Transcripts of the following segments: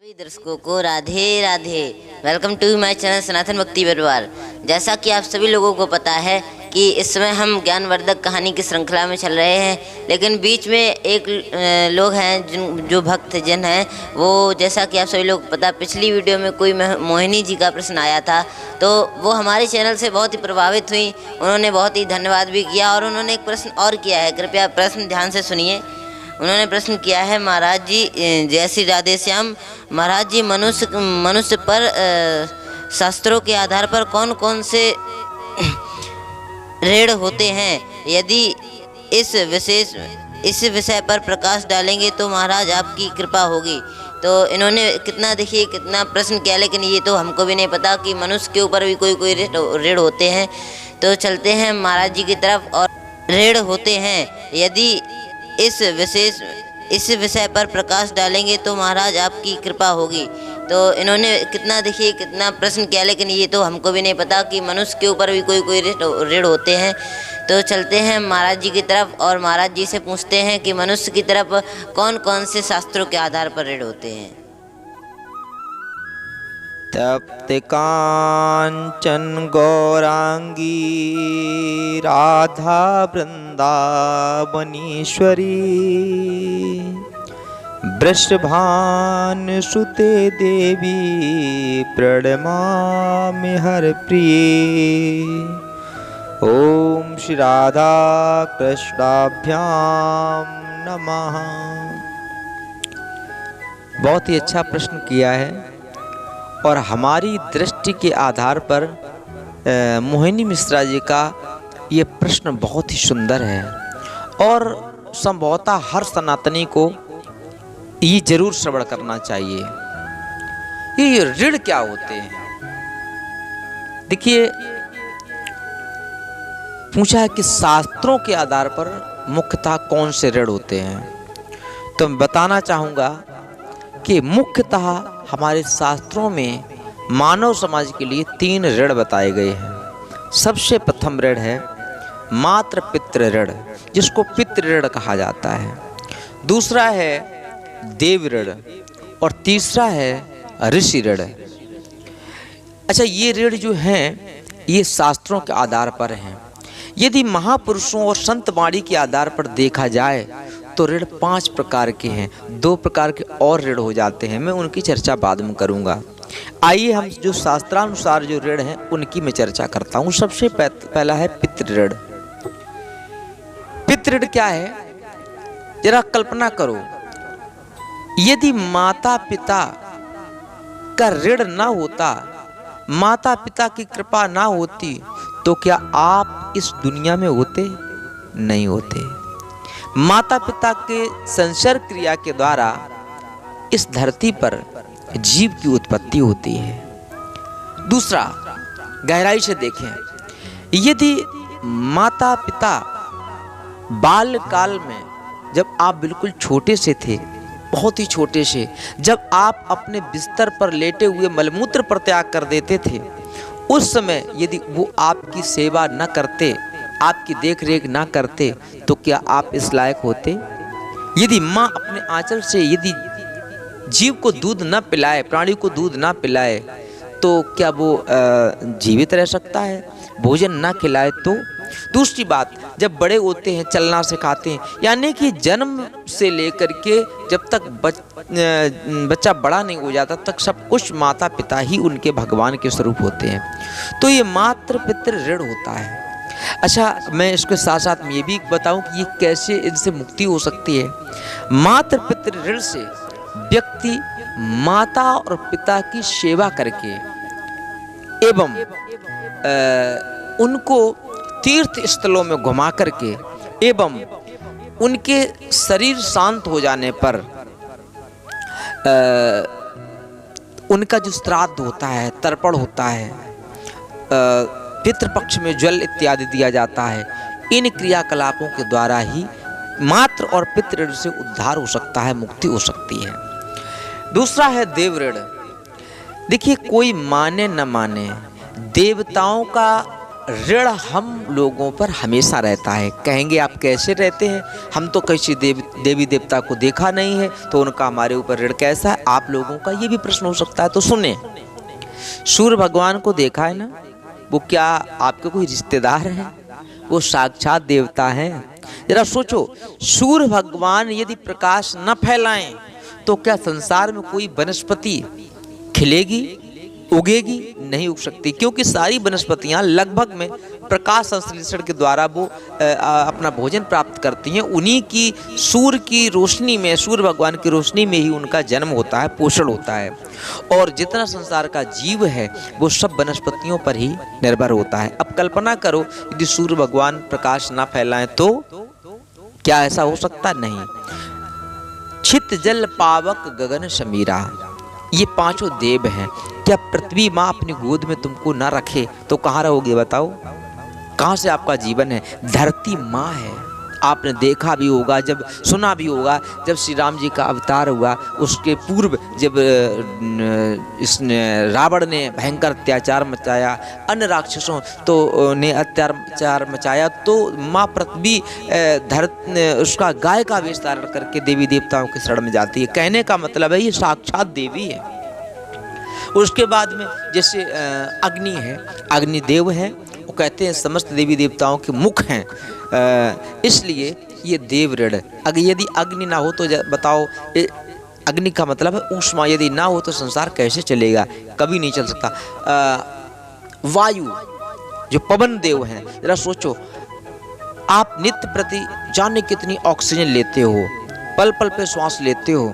सभी दर्शकों को Radhe Radhe. Welcome to my channel Sanatan Bhakti Parivar. जैसा कि आप सभी लोगों को पता है कि इस समय हम ज्ञानवर्धक कहानी की श्रृंखला में चल रहे हैं, लेकिन बीच में एक लोग हैं जो भक्त जन हैं वो, जैसा कि आप सभी लोग पता, पिछली वीडियो में कोई मोहिनी जी का प्रश्न आया था तो वो हमारे चैनल से बहुत ही प्रभावित हुई। उन्होंने बहुत ही धन्यवाद भी किया और उन्होंने एक प्रश्न और किया है। कृपया प्रश्न ध्यान से सुनिए। उन्होंने प्रश्न किया है, महाराज जी जय श्री राधे श्याम। महाराज जी, मनुष्य पर शास्त्रों के आधार पर कौन कौन से ऋण होते हैं? यदि इस विषय पर प्रकाश डालेंगे तो महाराज आपकी कृपा होगी। तो इन्होंने कितना प्रश्न किया, लेकिन ये तो हमको भी नहीं पता कि मनुष्य के ऊपर भी कोई ऋण होते हैं। तो चलते हैं महाराज जी की तरफ। और ऋण होते हैं, यदि इस विषय पर प्रकाश डालेंगे तो महाराज आपकी कृपा होगी। तो इन्होंने कितना प्रश्न किया, लेकिन ये तो हमको भी नहीं पता कि मनुष्य के ऊपर भी कोई ऋण होते हैं। तो चलते हैं महाराज जी की तरफ और महाराज जी से पूछते हैं कि मनुष्य की तरफ कौन कौन से शास्त्रों के आधार पर ऋण होते हैं। तप्त कांचन गौरांगी राधा वृंदावनीश्वरी वृषभानुसुते देवी प्रणमामि हरप्रिये। ओम श्री राधा कृष्णाभ्याम नमः। बहुत ही अच्छा प्रश्न किया है और हमारी दृष्टि के आधार पर मोहिनी मिश्रा जी का ये प्रश्न बहुत ही सुंदर है और संभवतः हर सनातनी को ये जरूर श्रवण करना चाहिए। ये ऋण क्या होते हैं? देखिए, पूछा है कि शास्त्रों के आधार पर मुख्यतः कौन से ऋण होते हैं। तो मैं बताना चाहूँगा कि मुख्यतः हमारे शास्त्रों में मानव समाज के लिए 3 ऋण बताए गए हैं। सबसे प्रथम ऋण है मातृ पितृ ऋण, जिसको पितृ ऋण कहा जाता है। दूसरा है देव ऋण और तीसरा है ऋषि ऋण। अच्छा, ये ऋण जो हैं ये शास्त्रों के आधार पर हैं। यदि महापुरुषों और संत वाणी के आधार पर देखा जाए तो ऋण 5 प्रकार के हैं। 2 प्रकार के और ऋण हो जाते हैं, मैं उनकी चर्चा बाद में करूंगा। आइए हम जो शास्त्रानुसार जो ऋण हैं उनकी मैं चर्चा करता हूं। सबसे पहला है पितृ ऋण। पितृ ऋण क्या है? जरा कल्पना करो, यदि माता पिता का ऋण ना होता, माता पिता की कृपा ना होती, तो क्या आप इस दुनिया में होते? नहीं होते। माता पिता के संसर्ग क्रिया के द्वारा इस धरती पर जीव की उत्पत्ति होती है। दूसरा, गहराई से देखें, यदि माता पिता बाल काल में, जब आप बिल्कुल छोटे से थे, बहुत ही छोटे से, जब आप अपने बिस्तर पर लेटे हुए मलमूत्र पर त्याग कर देते थे, उस समय यदि वो आपकी सेवा न करते, आपकी देख रेख ना करते, तो क्या आप इस लायक होते? यदि माँ अपने आंचल से यदि जीव को दूध न पिलाए, प्राणी को दूध ना पिलाए, तो क्या वो जीवित रह सकता है? भोजन ना खिलाए तो? दूसरी बात, जब बड़े होते हैं, चलना सिखाते हैं, यानी कि जन्म से लेकर के जब तक बच्चा बड़ा नहीं हो जाता तक सब कुछ माता पिता ही उनके भगवान के स्वरूप होते हैं। तो ये मातृ पितृ ऋण होता है। अच्छा, मैं इसके साथ साथ ये भी बताऊं कि ये कैसे इनसे मुक्ति हो सकती है। मातृ पितृ ऋण से व्यक्ति माता और पिता की सेवा करके एवं उनको तीर्थ स्थलों में घुमा करके एवं उनके शरीर शांत हो जाने पर उनका जो श्राद्ध होता है, तर्पण होता है, पितृपक्ष में जल इत्यादि दिया जाता है, इन क्रियाकलापों के द्वारा ही मातृ और पितृ ऋण से उद्धार हो सकता है, मुक्ति हो सकती है। दूसरा है देव ऋण। देखिए, कोई माने न माने, देवताओं का ऋण हम लोगों पर हमेशा रहता है। कहेंगे आप कैसे रहते हैं, हम तो किसी देवी देवता को देखा नहीं है तो उनका हमारे ऊपर ऋण कैसा है, आप लोगों का ये भी प्रश्न हो सकता है। तो सुने, सूर्य भगवान को देखा है ना, वो क्या आपके कोई रिश्तेदार हैं? वो साक्षात देवता हैं। जरा सोचो, सूर्य भगवान यदि प्रकाश न फैलाएं तो क्या संसार में कोई वनस्पति खिलेगी, उगेगी? नहीं उग सकती, क्योंकि सारी वनस्पतियां लगभग में प्रकाश संश्लेषण के द्वारा वो अपना भोजन प्राप्त करती हैं। उन्हीं की सूर्य की रोशनी में, सूर्य भगवान की रोशनी में ही उनका जन्म होता है, पोषण होता है। और जितना संसार का जीव है वो सब वनस्पतियों पर ही निर्भर होता है। अब कल्पना करो, यदि सूर्य भगवान प्रकाश ना फैलाएं तो क्या ऐसा हो सकता? नहीं। छित जल पावक गगन समीरा, ये पांचों देव हैं। क्या पृथ्वी माँ अपनी गोद में तुमको ना रखे तो कहाँ रहोगे बताओ? कहाँ से आपका जीवन है? धरती माँ है। आपने देखा भी होगा, जब सुना भी होगा, जब श्री राम जी का अवतार हुआ उसके पूर्व जब रावण ने भयंकर अत्याचार मचाया, अन्य राक्षसों तो ने अत्याचार मचाया, तो माँ पृथ्वी उसका गाय का वेश धारण करके देवी देवताओं के शरण में जाती है। कहने का मतलब है ये साक्षात देवी है। उसके बाद में जैसे अग्नि है, अग्निदेव है, वो कहते हैं समस्त देवी देवताओं के मुख हैं, इसलिए ये देव ऋण। अगर यदि अग्नि ना हो तो बताओ, अग्नि का मतलब है ऊष्मा, यदि ना हो तो संसार कैसे चलेगा? कभी नहीं चल सकता। वायु जो पवन देव हैं, जरा सोचो, आप नित्य प्रति जाने कितनी ऑक्सीजन लेते हो, पल पल पे श्वास लेते हो।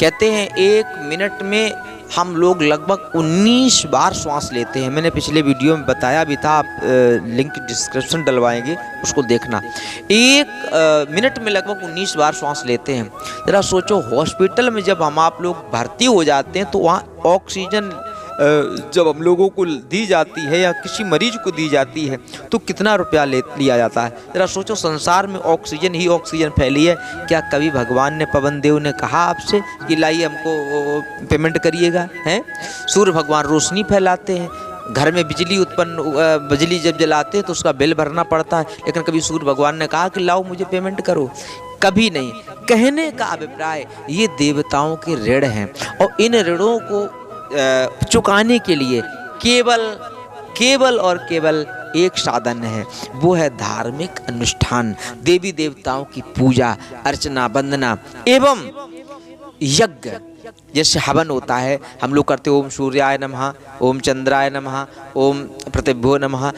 कहते हैं 1 मिनट में हम लोग लगभग 19 बार श्वास लेते हैं। मैंने पिछले वीडियो में बताया भी था, आप लिंक डिस्क्रिप्शन डलवाएंगे, उसको देखना। 1 मिनट में लगभग 19 बार श्वास लेते हैं। ज़रा सोचो, हॉस्पिटल में जब आप लोग भर्ती हो जाते हैं तो वहाँ ऑक्सीजन जब हम लोगों को दी जाती है या किसी मरीज को दी जाती है तो कितना रुपया लिया जाता है? ज़रा सोचो, संसार में ऑक्सीजन ही ऑक्सीजन फैली है। क्या कभी भगवान ने, पवन देव ने कहा आपसे कि लाइए हमको पेमेंट करिएगा? हैं? सूर्य भगवान रोशनी फैलाते हैं, घर में बिजली जब जलाते हैं तो उसका बिल भरना पड़ता है, लेकिन कभी सूर्य भगवान ने कहा कि लाओ मुझे पेमेंट करो? कभी नहीं। कहने का अभिप्राय ये देवताओं के ऋण हैं, और इन ऋणों को चुकाने के लिए केवल और केवल एक साधन है, वो है धार्मिक अनुष्ठान, देवी देवताओं की पूजा अर्चना वंदना एवं यज्ञ। जैसे हवन होता है, हम लोग करते ओम सूर्याय नमः, ओम चंद्राय नमः, ओम प्रतिभ्यो नमः,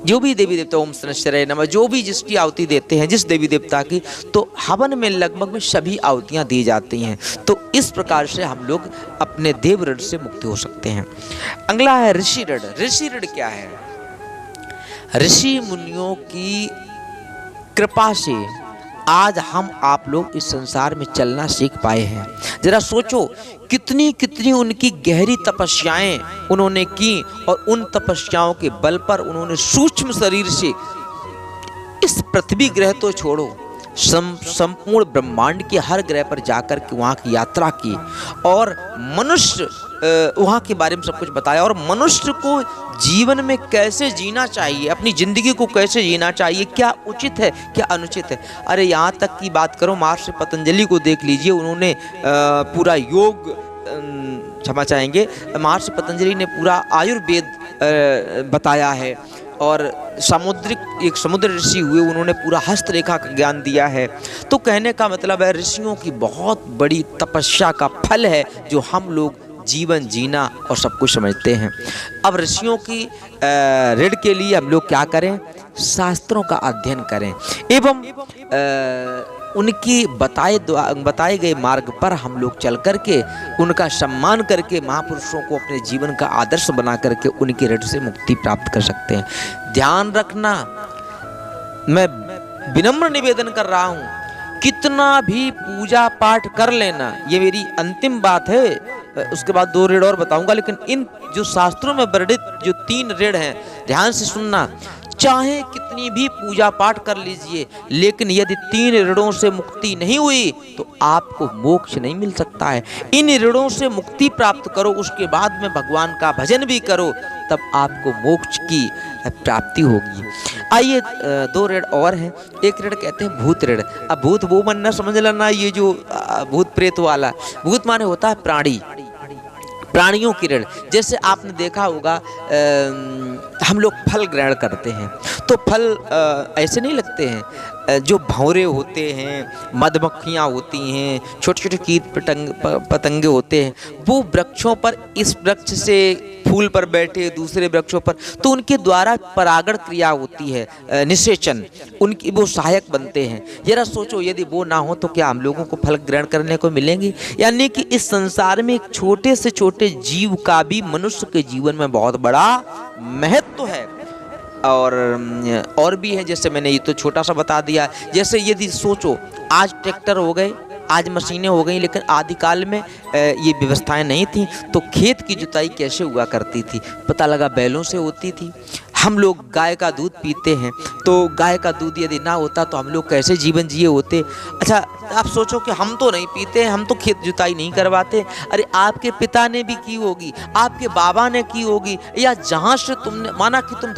जो भी देवी देवता, ओम शनैश्चराय नमः, जो भी जिसकी आहुति देते हैं जिस देवी देवता की, तो हवन में लगभग में सभी आहुतियाँ दी जाती हैं। तो इस प्रकार से हम लोग अपने देव ऋण से मुक्त हो सकते हैं। अगला है ऋषि ऋण। ऋषि ऋण क्या है? ऋषि मुनियों की कृपा से आज हम आप लोग इस संसार में चलना सीख पाए हैं। जरा सोचो, कितनी कितनी उनकी गहरी तपस्याएं उन्होंने की, और उन तपस्याओं के बल पर उन्होंने सूक्ष्म शरीर से इस पृथ्वी ग्रह तो छोड़ो, संपूर्ण ब्रह्मांड के हर ग्रह पर जाकर के वहाँ की यात्रा की, और मनुष्य वहाँ के बारे में सब कुछ बताया, और मनुष्य को जीवन में कैसे जीना चाहिए, अपनी ज़िंदगी को कैसे जीना चाहिए, क्या उचित है क्या अनुचित है। अरे यहाँ तक की बात करो, महर्षि पतंजलि को देख लीजिए, उन्होंने पूरा योग, क्षमा चाहेंगे, महर्षि पतंजलि ने पूरा आयुर्वेद बताया है, और एक समुद्र ऋषि हुए, उन्होंने पूरा हस्तरेखा का ज्ञान दिया है। तो कहने का मतलब है ऋषियों की बहुत बड़ी तपस्या का फल है जो हम लोग जीवन जीना और सब कुछ समझते हैं। अब ऋषियों की ऋण के लिए हम लोग क्या करें? शास्त्रों का अध्ययन करें एवं उनकी बताए गए मार्ग पर हम लोग चल करके उनका सम्मान करके महापुरुषों को अपने जीवन का आदर्श बना करके उनके ऋण से मुक्ति प्राप्त कर सकते हैं। ध्यान रखना, मैं विनम्र निवेदन कर रहा हूँ, कितना भी पूजा पाठ कर लेना, ये मेरी अंतिम बात है। उसके बाद 2 ऋण और बताऊंगा, लेकिन इन जो शास्त्रों में वर्णित जो 3 ऋण हैं, ध्यान से सुनना। चाहे कितनी भी पूजा पाठ कर लीजिए, लेकिन यदि 3 ऋणों से मुक्ति नहीं हुई तो आपको मोक्ष नहीं मिल सकता है। इन ऋणों से मुक्ति प्राप्त करो, उसके बाद में भगवान का भजन भी करो, तब आपको मोक्ष की प्राप्ति होगी। आइए दो ऋण और हैं। एक ऋण कहते हैं भूत ऋण। अब भूत वो मन न समझ लेना ये जो भूत प्रेत वाला। भूत माने होता है प्राणी, प्राणियों की ऋण। जैसे आपने देखा होगा हम लोग फल ग्रहण करते हैं तो फल ऐसे नहीं लगते हैं। जो भंवरे होते हैं, मधुमक्खियाँ होती हैं, छोटे छोटे कीट पतंगे होते हैं, वो वृक्षों पर, इस वृक्ष से फूल पर बैठे दूसरे वृक्षों पर, तो उनके द्वारा परागण क्रिया होती है, निषेचन, उनकी वो सहायक बनते हैं। जरा सोचो यदि वो ना हो तो क्या हम लोगों को फल ग्रहण करने को मिलेंगे? यानी कि इस संसार में एक छोटे से छोटे जीव का भी मनुष्य के जीवन में बहुत बड़ा महत्व है। और भी है, जैसे मैंने ये तो छोटा सा बता दिया। जैसे यदि सोचो आज ट्रैक्टर हो गए, आज मशीनें हो गई, लेकिन आदिकाल में ये व्यवस्थाएं नहीं थी तो खेत की जुताई कैसे हुआ करती थी? पता लगा बैलों से होती थी। हम लोग गाय का दूध पीते हैं तो गाय का दूध यदि ना होता तो हम लोग कैसे जीवन जिए होते? अच्छा आप सोचो कि हम तो नहीं पीते, हम तो खेत जुताई नहीं करवाते। अरे आपके पिता ने भी की होगी, आपके बाबा ने की होगी, या जहाँ से तुमने माना कि तुम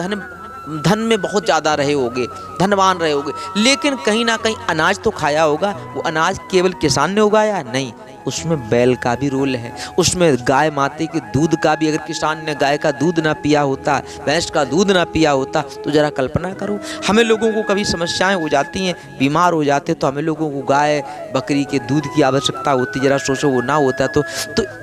धन में बहुत ज़्यादा रहे होगे, धनवान रहे होगे, लेकिन कहीं ना कहीं अनाज तो खाया होगा। वो अनाज केवल किसान ने उगाया? नहीं, उसमें बैल का भी रोल है, उसमें गाय माता के दूध का भी। अगर किसान ने गाय का दूध ना पिया होता, भैंस का दूध ना पिया होता, तो ज़रा कल्पना करो। हमें लोगों को कभी समस्याएं हो जाती हैं, बीमार हो जाते, तो हमें लोगों को गाय बकरी के दूध की आवश्यकता होती। ज़रा सोचो वो ना होता तो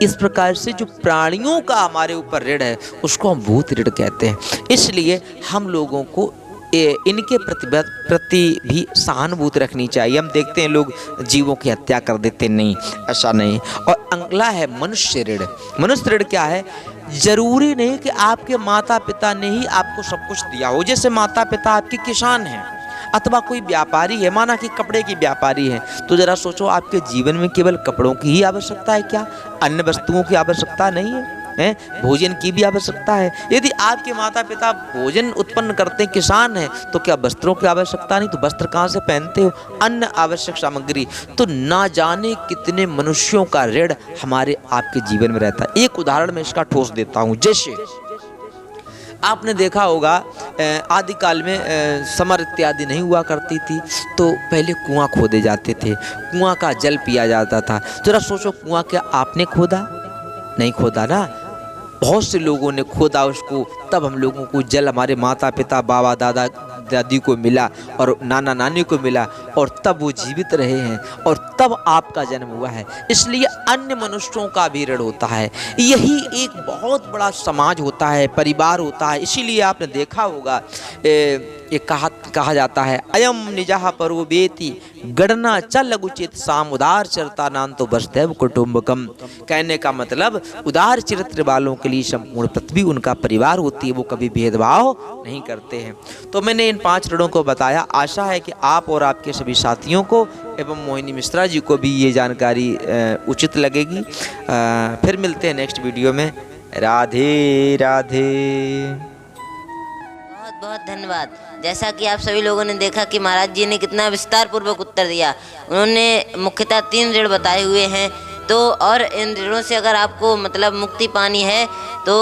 इस प्रकार से जो प्राणियों का हमारे ऊपर ऋण है उसको हम भूत ऋण कहते हैं। इसलिए हम लोगों को इनके प्रति भी सहानुभूति रखनी चाहिए। हम देखते हैं लोग जीवों की हत्या कर देते, नहीं, ऐसा नहीं। और अगला है मनुष्य ऋण। मनुष्य ऋण क्या है? जरूरी नहीं कि आपके माता पिता ने ही आपको सब कुछ दिया हो। जैसे माता पिता आपके किसान हैं अथवा कोई व्यापारी है, माना कि कपड़े की व्यापारी है, तो जरा सोचो आपके जीवन में केवल कपड़ों की ही आवश्यकता है क्या? अन्य वस्तुओं की आवश्यकता नहीं है? भोजन की भी आवश्यकता है। यदि आपके माता पिता भोजन उत्पन्न करते हैं, किसान हैं, तो क्या वस्त्रों की आवश्यकता नहीं? तो वस्त्र कहाँ से पहनते हो? अन्य आवश्यक सामग्री। तो ना जाने कितने मनुष्यों का ऋण हमारे आपके जीवन में रहता है। एक उदाहरण मैं इसका ठोस देता हूँ। जैसे आपने देखा होगा आदिकाल में समर इत्यादि नहीं हुआ करती थी तो पहले कुआं खोदे जाते थे, कुआं का जल पिया जाता था। जरा सोचो कुआं क्या आपने खोदा? नहीं खोदा ना, बहुत से लोगों ने खोदा उसको, तब हम लोगों को जल हमारे माता पिता, बाबा दादा दादी को मिला और नाना नानी को मिला, और तब वो जीवित रहे हैं और तब आपका जन्म हुआ है। इसलिए अन्य मनुष्यों का भी ऋण होता है। यही एक बहुत बड़ा समाज होता है, परिवार होता है। इसीलिए आपने देखा होगा ये कहा जाता है, अयम निजाह परो बेति गणना च लघुचित साम उदार चरिता नाम तो वसुदैव कुटुंबकम। कहने का मतलब उदार चरित्र वालों के लिए संपूर्ण पृथ्वी उनका परिवार होती है, वो कभी भेदभाव नहीं करते हैं। तो मैंने इन 5 ऋणों को बताया। आशा है कि आप और आपके सभी साथियों को एवं मोहिनी मिश्रा जी को भी ये जानकारी उचित लगेगी। फिर मिलते हैं नेक्स्ट वीडियो में। राधे राधे। बहुत बहुत धन्यवाद। जैसा कि आप सभी लोगों ने देखा कि महाराज जी ने कितना विस्तार पूर्वक उत्तर दिया। उन्होंने मुख्यतः 3 ऋण बताए हुए हैं। तो और इन ऋणों से अगर आपको मतलब मुक्ति पानी है तो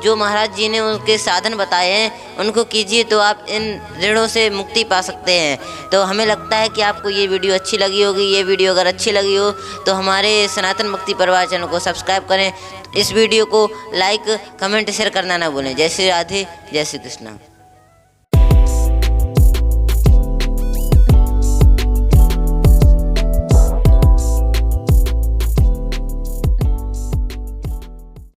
जो महाराज जी ने उनके साधन बताए हैं उनको कीजिए, तो आप इन ऋणों से मुक्ति पा सकते हैं। तो हमें लगता है कि आपको ये वीडियो अच्छी लगी होगी। ये वीडियो अगर अच्छी लगी हो तो हमारे सनातन भक्ति परिवार चैनल को सब्सक्राइब करें। इस वीडियो को लाइक, कमेंट, शेयर करना ना भूलें। जय श्री राधे, जय श्री कृष्णा।